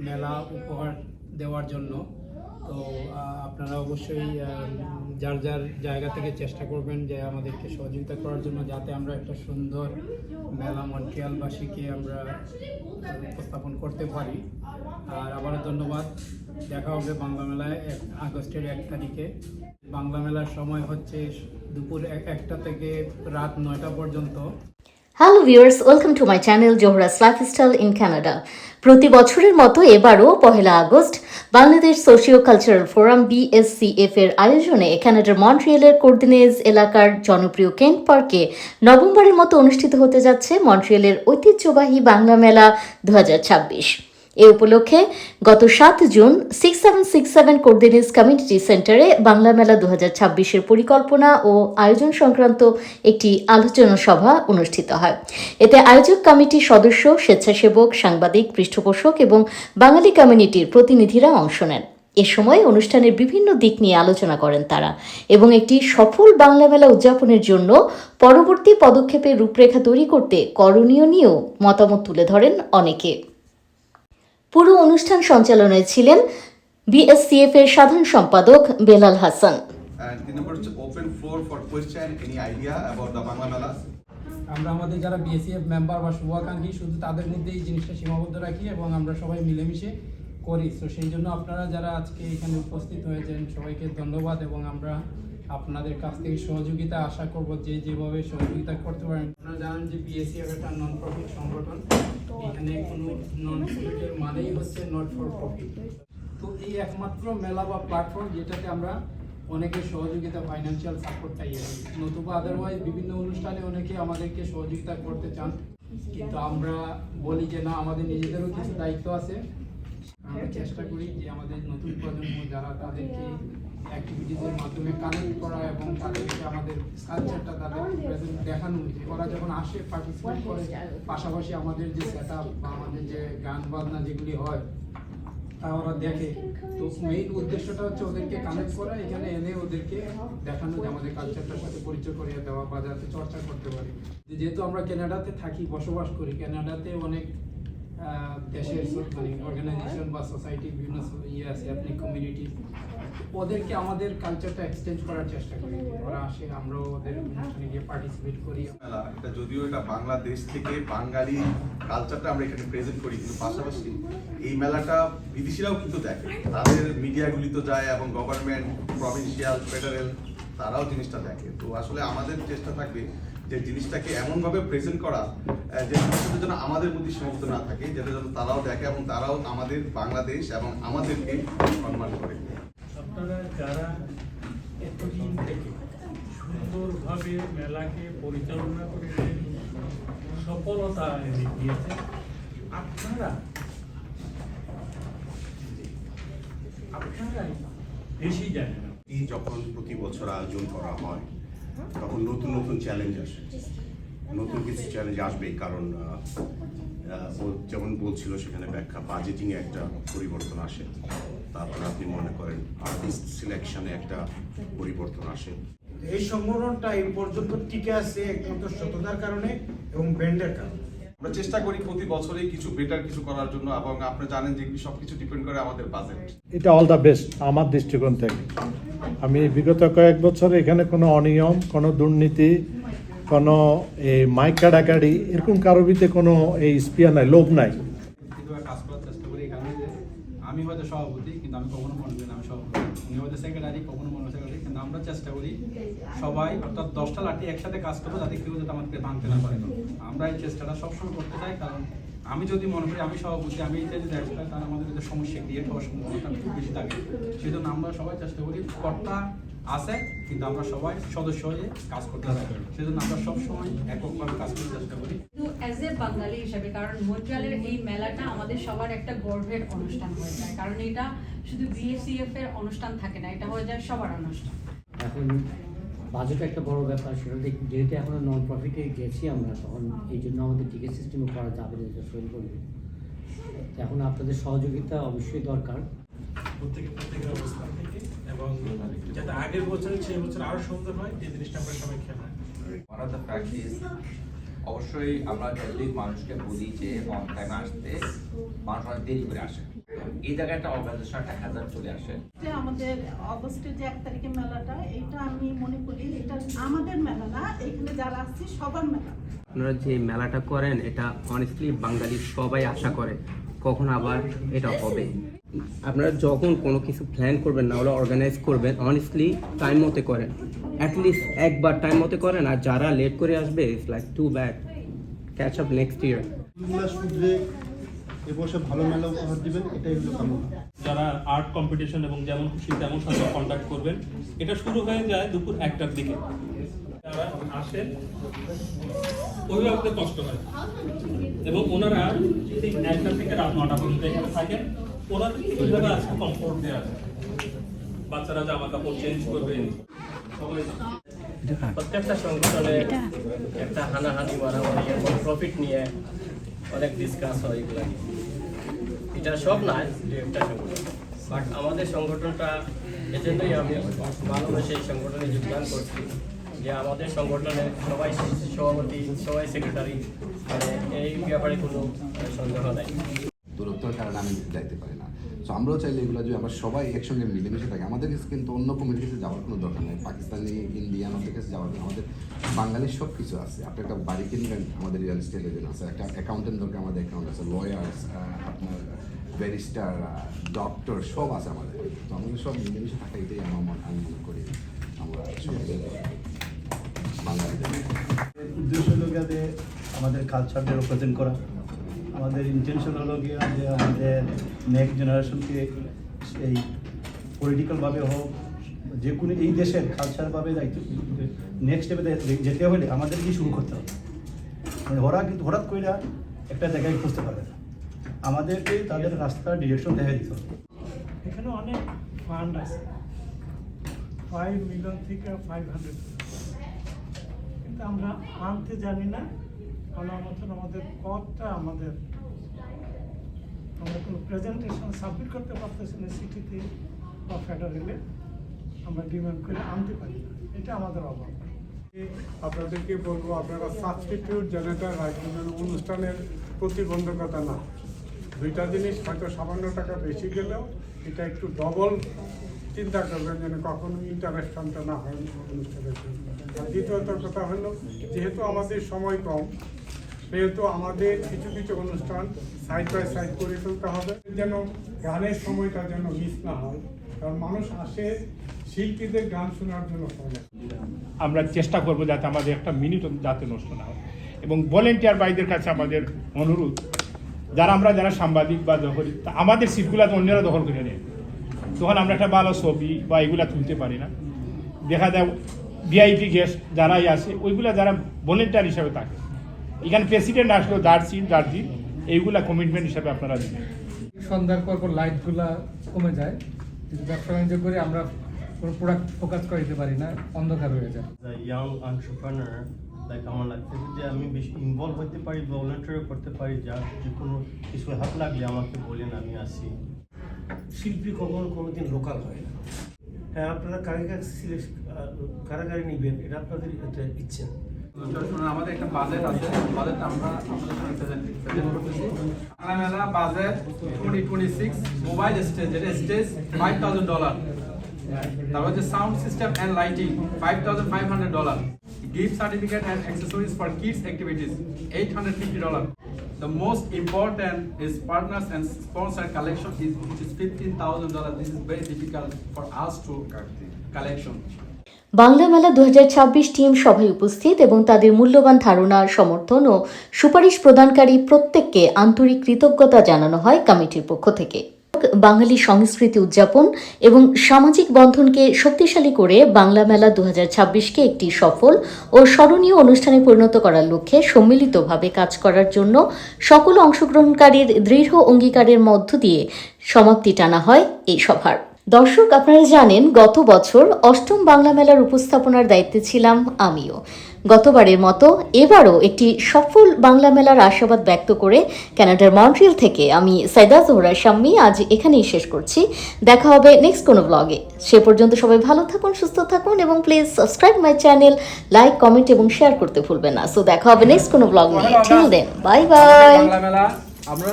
মেলা উপহার দেওয়ার জন্য। তো আপনারা অবশ্যই যার যার জায়গা থেকে চেষ্টা করবেন যে আমাদেরকে সহযোগিতা করার জন্য, যাতে আমরা একটা সুন্দর মেলা মন্ট্রিয়ালবাসীকে আমরা উপস্থাপন করতে পারি। আর আবারও ধন্যবাদ। দেখা হবে বাংলা মেলায় আগস্টের 1 তারিখে। বাংলা মেলার সময় হচ্ছে দুপুর 1টা থেকে রাত 9টা পর্যন্ত। Hello viewers, welcome to my channel Zohra's lifestyle in Canada. প্রতি বছরের মতো এবারও 1 August Bangladesh socio cultural forum BSCF এর আয়োজনে কানাডার মন্ট্রিয়ালের কোর্দিনেজ এলাকার জনপ্রিয় কেন্ট পার্কে নভেম্বরের মতো অনুষ্ঠিত হতে যাচ্ছে মন্ট্রিয়ালের ঐতিহ্যবাহী বাংলা মেলা 2026। এ উপলক্ষে গত 7 জুন 6767 কোর্দিনেজ কমিউনিটি সেন্টারে বাংলা মেলা 2026-এর পরিকল্পনা ও আয়োজন সংক্রান্ত একটি আলোচনা সভা অনুষ্ঠিত হয়। এতে আয়োজক কমিটির সদস্য, স্বেচ্ছাসেবক, সাংবাদিক, পৃষ্ঠপোষক এবং বাঙালি কমিউনিটির প্রতিনিধিরা অংশ নেন। এ সময় অনুষ্ঠানের বিভিন্ন দিক নিয়ে আলোচনা করেন তারা এবং একটি সফল বাংলা মেলা উদযাপনের জন্য পরবর্তী পদক্ষেপের রূপরেখা তৈরি করতে করণীয় নিয়েও মতামত তুলে ধরেন অনেকে। পুরো অনুষ্ঠান সঞ্চালনায় ছিলেন BSCF এর সাধারণ সম্পাদক বেলাল হাসান। আমরা আমাদের যারা BSCF মেম্বার বা শুভাকাঙ্ক্ষী, শুধু তাদের মধ্যে এই জিনিসটা সীমাবদ্ধ রাখি এবং আমরা সবাই মিলেমিশে করি। তো সেই জন্য আপনারা যারা আজকে এখানে উপস্থিত হয়েছেন সবাইকে ধন্যবাদ এবং আমরা আপনাদের কাছ থেকে সহযোগিতা আশা করব, যে যেভাবে সহযোগিতা করতে পারেন। আপনারা জানেন যে BSCF একটা নন প্রফিট সংগঠন। এখানে কোনো নন প্রফিটের মানেই হচ্ছে নট ফর প্রফিট। তো এই একমাত্র মেলা বা প্ল্যাটফর্ম যেটাতে আমরা অনেকের সহযোগিতা, ফাইন্যান্সিয়াল সাপোর্ট পাই। নতুবা আদারওয়াইজ বিভিন্ন অনুষ্ঠানে অনেকে আমাদেরকে সহযোগিতা করতে চান, কিন্তু আমরা বলি যে না, আমাদের নিজেদেরও কিছু দায়িত্ব আছে। আমরা চেষ্টা করি যে আমাদের নতুন প্রজন্ম যারা, তাদেরকে অ্যাক্টিভিটিসের মাধ্যমে কানেক্ট করা এবং তাদেরকে আমাদের কালচারটা তাদের দেখানো, যে ওরা যখন আসে পার্টিসিপেট করে, পাশাপাশি আমাদের যে সেট আপ বা আমাদের যে গান বাজনা যেগুলি হয় তা ওরা দেখে। তো মেইন উদ্দেশ্যটা হচ্ছে ওদেরকে কানেক্ট করা, এখানে এনে ওদেরকে দেখানো যে আমাদের কালচারটার সাথে পরিচয় করিয়ে দেওয়া বা যাতে চর্চা করতে পারি। যেহেতু আমরা কানাডাতে থাকি, বসবাস করি, কানাডাতে অনেক দেশের মানে অর্গানাইজেশন বা সোসাইটি বিভিন্ন আছে, আপনি কমিউনিটি, ওদেরকে আমাদের কালচারটা এক্সচেঞ্জ করার চেষ্টা করি। ওরা আসে, আমরাও ওদের অনুষ্ঠানে গিয়ে পার্টিসিপেট করি। এটা যদিও এটা বাংলাদেশ থেকে বাঙালি কালচারটা আমরা এখানে প্রেজেন্ট করি, কিন্তু পাশাপাশি এই মেলাটা বিদেশিরাও কিন্তু দেখে। তাদের মিডিয়াগুলি তো যায় এবং গভর্নমেন্ট, প্রভিন্সিয়াল, ফেডারেল তারাও জিনিসটা দেখে। তো আসলে আমাদের চেষ্টা থাকবে যে জিনিসটাকে এমনভাবে প্রেজেন্ট করা যে জিনিসটা যেন আমাদের মধ্যে সীমাবদ্ধ না থাকে, যেটা যেন তারাও দেখে এবং তারাও আমাদের বাংলাদেশ এবং আমাদেরকে সম্মান করে। আপনারা যারা এতদিন থেকে সুন্দরভাবে মেলাকে পরিচালনা করে সফলতা এনে দিয়েছে, আপনারাই বেশি জানেন। যখন প্রতি বছর আয়োজন করা হয় তখন নতুন নতুন চ্যালেঞ্জ আসে, নতুন কিছু চ্যালেঞ্জ আসবেই। কারণ ও যেমন বলছিল সেখানে ব্যাখ্যা বাজেটিংয়ে একটা পরিবর্তন আসে, তারপর আপনি মনে করেন আর্টিস্ট সিলেকশনে একটা পরিবর্তন আসে। এই সংগঠনটা এই পর্যন্ত টিকে আছে একমাত্র সততার কারণে এবং ব্র্যান্ডের কারণে। আমরা চেষ্টা করি প্রতি বছরই কিছু বেটার কিছু করার জন্য, এবং আপনি জানেন যে সবকিছু ডিপেন্ড করে আমাদের বাজেট। এটা অল দ্য বেস্ট আমার দৃষ্টিকোণ থেকে। আমি বিগত কয়েক বছর এখানে কোনো অনিয়ম, কোনো দুর্নীতি, কোনো এই মাইক কাটাকাটি এরকম কারোবিতে কোনো এই স্পিয়া নাই, লোভ নাই। কাজ করার চেষ্টা করি এখানে, যে আমি হয়তো সভাপতি কিন্তু আমি কখনো মনে করি না আমি সভাপতি, উনি হয়তো সেক্রেটারি, কখনো মনে সেক্রেটারি, কিন্তু আমরা চেষ্টা করি সবাই, অর্থাৎ 10টা লাঠি একসাথে কাজ করবো, যাতে কেউ যাতে আমাদেরকে ভাঙতে না পারে। আমরা এই চেষ্টাটা সবসময় করতে চাই, কারণ আমি যদি মনে করি আমি সভাপতি, আমি এটা যদি একটা, তাহলে আমাদের যদি সমস্যা ক্রিয়েট হওয়ার সম্ভাবনাটা খুব বেশি থাকে। সেই জন্য আমরা সবাই চেষ্টা করি, কর্তা আছে কিন্তু আমরা সবাই সদস্য হয়ে কাজ করতে চাই। সেই জন্য আমরা সবসময় এককভাবে কাজ করতে চেষ্টা করি। অ্যাজ এ বাঙালি হিসেবে, কারণ মন্ট্রিয়ালের এই মেলাটা আমাদের সবার একটা গর্বের অনুষ্ঠান হয়ে যায়, কারণ এটা শুধু BSCF এর অনুষ্ঠান থাকে না, এটা হয়ে যায় সবার অনুষ্ঠান। এখন বাজেট একটা বড় ব্যাপার, সেটা যেহেতু এখনো নন প্রফিটে গেছি আমরা, তখন এই জন্য আমাদের টিকিট সিস্টেমে করা যাবে না, এটা সই করবে। এখন আপনাদের সহযোগিতা অবশ্যই দরকার প্রত্যেকের অবস্থান থেকে, এবং যাতে আগের বছর সেই বছর আরো সুন্দর হয়, এই জিনিসটা আমরা সবাই খেয়াল রাখি। One of the fact is অবশ্যই আমরা যতদিন মানুষকে বলি যে অন টাইম আসতে, মানুষ অনেক দেরি করে আসে। এই জায়গায় একটা অর্গানাইজেশন একটা হ্যাজার্ড চলে আসে। যে আমাদের অগস্টের যে 1 তারিখে মেলাটা, এটা আমি মনে করি এটা আমাদের মেলা না, এখানে যারা আসছে সবার মেলা। আপনারা যে মেলাটা করেন এটা অনেস্টলি বাঙালি সবাই আশা করে কখন আবার এটা হবে। আপনারা যখন কোনো কিছু প্ল্যান করবেন না ওরা অর্গানাইজ করবেন, অনেস্টলি টাইম মতো করেন, অ্যাটলিস্ট একবার টাইম মতো করেন। আর যারা লেট করে আসবে it's like to bad, catch up next year. শুধরে এবছর ভালো মেলা উপহার দিবেন, এটাই হলো কামনা। যারা আর্ট কম্পিটিশন এবং যেমন খুশি তেমন সাথে কন্ট্যাক্ট করবেন। এটা শুরু হয়ে যায় দুপুর 1টার দিকে। যারা আসেন অভিভাবকদের কষ্ট হয় এবং ওনারা ঠিক 1টা থেকে রাত 9টা পর্যন্ত এখানে থাকেন। ওনাদের কীভাবে আজকে কমফোর্ট দেওয়া আছে, বাচ্চারা জামা কাপড় চেঞ্জ করবে, সবাই প্রত্যেকটা সংগঠনে একটা হানাহানি মারামারি এবং প্রফিট নিয়ে অনেক ডিসকাস হয় এগুলো নিয়ে। এটা সব নয় যে একটা সংগঠন, বাট আমাদের সংগঠনটা এজন্যই আমি ভালোবেসে এই সংগঠনে যোগদান করছি যে আমাদের সংগঠনে সবাই সভাপতি, সবাই সেক্রেটারি, মানে এই ব্যাপারে কোনো সন্দেহ নাই। দূরত্বের কারণে আমি যাইতে পারি না। সো আমরাও চাইলে এগুলো যদি আমরা সবাই একসঙ্গে মিলেমিশে থাকি, আমাদের কাছে কিন্তু অন্য কমিউনিটির কাছে যাওয়ার কোনো দরকার নেই, পাকিস্তানি, ইন্ডিয়ান ওদের কাছে যাওয়ার জন্য আমাদের বাঙালির সব কিছু আছে। আপনি একটা বাড়ি কিনবেন, আমাদের রিয়েল এস্টেট এজেন্ট আছে, একটা অ্যাকাউন্টেন্ট দরকার, আমাদের অ্যাকাউন্ট আছে, লয়ার্স, আপনার ব্যারিস্টার, ডক্টর সব আছে আমাদের। তো আমাদের সব মিলেমিশে থাকা, এটাই আমি মনে করি আমরা সবাই বাঙালিদের উদ্দেশ্য হলো গিয়ে যে আমাদের কালচারকে রিপ্রেজেন্ট করা। আমাদের ইন্টেনশন হলো গিয়ে যে আমাদের নেক্সট জেনারেশনকে এই পলিটিক্যালভাবে হোক, যে কোনো এই দেশের কালচারভাবে নেক্সট স্টেপে যেতে হলে আমাদেরকেই শুরু করতে হবে। মানে ওরা কিন্তু হঠাৎ করে একটা জায়গায় খুঁজতে পারবে না, আমাদেরকে তাদের রাস্তার ডিরেকশন দেখা দিতে হবে। এখানে অনেক ফান্ড আছে, 5 মিলিয়ন থেকে 500, কিন্তু আমরা আনতে জানি না। আমার মতন আমাদের পথটা আমরা কোনো প্রেজেন্টেশন সাবমিট করতে পারতেছি না সিটিতে বা ফেডারেলে, আমরা ডিমান্ড করে আনতে পারি না, এটা আমাদের অভাব। আপনাদেরকে বলবো, আপনারা সাবস্টিটিউট জেনারেটর রাখবেন, অনুষ্ঠানের প্রতিবন্ধকতা না। দুইটা জিনিস হয়তো সামান্য টাকা বেশি গেলেও এটা একটু ডবল চিন্তা করবেন যেন কখনো ইন্টারাকশনটা না হয় অনুষ্ঠানের জন্য। আর দ্বিতীয়ত কথা হলো, যেহেতু আমাদের সময় কম, সেহেতু আমাদের কিছু কিছু অনুষ্ঠান সাইড বাই সাইড করে ফেলতে হবে, যেন গানের সময়টা যেন মিস না হয়। কারণ মানুষ আসে শিল্পীদের গান শোনার জন্য। আমরা চেষ্টা করবো যাতে আমাদের একটা মিনিট যাতে নষ্ট না হয়। এবং ভলেন্টিয়ার ভাইদের কাছে আমাদের অনুরোধ, যারা সাংবাদিক বা দখলি, আমাদের সিটগুলো তো অন্যরা দখল করে নেয়, তখন আমরা একটা ভালো ছবি বা এগুলা তুলতে পারি না। দেখা যায় ভিআইপি গেস্ট যারাই আসে ওইগুলা যারা ভলেন্টিয়ার হিসাবে থাকে, এখানে প্রেসিডেন্ট আসলেও যার সিট যার দিন, এইগুলা কমিটমেন্ট হিসাবে আপনারা দিবেন। সন্ধ্যার পর লাইটগুলা কমে যায়, ব্যবসা বাণিজ্য করে আমরা কোনো প্রোডাক্ট ফোকাস করতে পারি না, অন্ধকার হয়ে যায়। ইয়াং এন্টারপ্রেনার লাইক আমার লাগছে যে আমি বেশি ইনভলভ হতে পারি, ভলেন্টিয়ার করতে পারি, যা যে কোনো কিছু হাত লাগলে আমাকে বলেন, আমি আসি। শিল্পী কোনোদিন লোকাল হয় না। হ্যাঁ, আপনারা কারাগারি নিবেন, এটা আপনাদের ইচ্ছে। আমাদের একটা বাজেট আছে, বাজেটটা আমরা প্রেজেন্ট করতেছি। Bangla Mela budget 2026 mobile stage, যেটা স্টেজ $5,000, তারপর যে sound system and lighting $5,500, gift certificate and accessories for kids activities $850. The most important is partners and sponsor collection which is $15,000. This is very difficult for us to collection. Bangla মেলা 2026 team সভায় উপস্থিত এবং তাদের মূল্যবান ধারণা, সমর্থন ও সুপারিশ প্রদানকারী প্রত্যেককে আন্তরিক কৃতজ্ঞতা জানানো হয় কমিটির পক্ষ থেকে। বাঙালি সংস্কৃতি উদযাপন এবং সামাজিক বন্ধনকে শক্তিশালী করে বাংলা মেলা 2026কে একটি সফল ও স্মরণীয় অনুষ্ঠানে পরিণত করার লক্ষ্যে সম্মিলিতভাবে কাজ করার জন্য সকল অংশগ্রহণকারীর দৃঢ় অঙ্গীকারের মধ্য দিয়ে সমাপ্তি টানা হয় এই সভার। দর্শক, আপনারা জানেন গত বছর 8ম বাংলা মেলার উপস্থাপনার দায়িত্বে ছিলাম আমিও। গতবারের মতো এবারও একটি সফল বাংলা মেলার আশাবাদ ব্যক্ত করে কানাডার মন্ট্রিয়াল থেকে আমি সাইদা জোহরা শাম্মী আজ এখানেই শেষ করছি। দেখা হবে নেক্সট কোনো ব্লগে। সে পর্যন্ত সবাই ভালো থাকুন, সুস্থ থাকুন এবং please subscribe my channel, like, comment এবং শেয়ার করতে ভুলবেন না। সো দেখা হবে নেক্সট কোনো ব্লগ নিয়ে। Till then, bye bye. Bangla Mela আমরা